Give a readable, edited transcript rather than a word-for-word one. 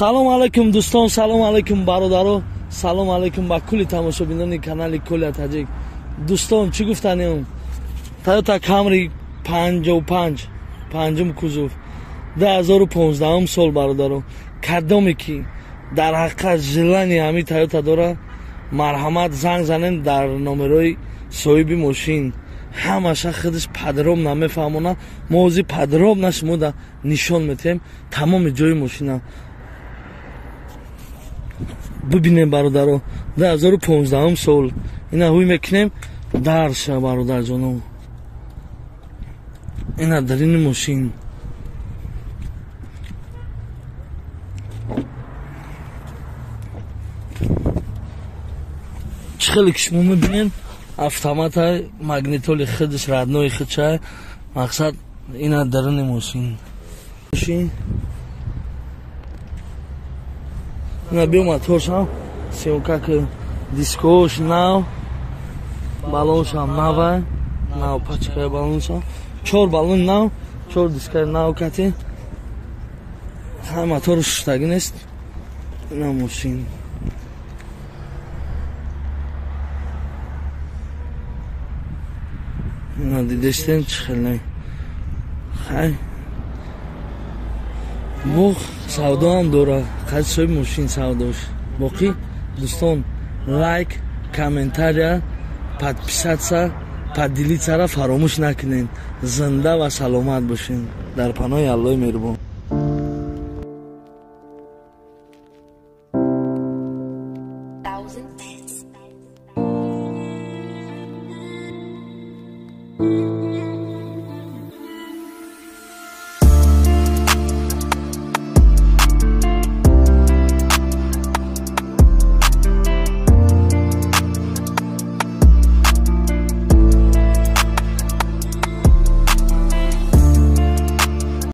салом алайкум дӯстон, салом алайкум бародаро, салом алайкум ба кулли тамошобинони канали Коля Таҷик. Дӯстон, чӣ гуфтанем? Toyota Camry 55 панҷум кузов 2015 сол бародаро. Кадоме ки дар ҳақиқат желание ҳами Toyota дора, марҳамат занг занен дар номерои соҳиби мошин. ҳамаша худаш падроб намефаҳмона, мо ҳозир падроб нашмода нишон метиҳем тамоми ҷои мошина. бибинем бародаро, 2015 сол. Ина ҳуй мекунем дарша бародарҷоном. Ина дарини мошин. Чӣ хеле ки шумо мебинед автомата магнитоли худаш раднои худша. Мақсад ина дарини мошин. Ина биё моторшам, сёмкаки дискош нав, балоншам навай, нав пачкаи балоншам, 4 балон нав, 4 дискаи нав кати. Ҳай мотори шуштагӣ нест. Ина мошин. Ина дидестем чӣ хеле. Хай бо савдоам дора, қайси соҳиби мошин савдош. Боқӣ дӯстон, лайк, комментария, подписатся, поделитсара фаромӯш накунед. Зинда ва саломат бошед. Дар паноҳи Аллоҳи меҳрубон.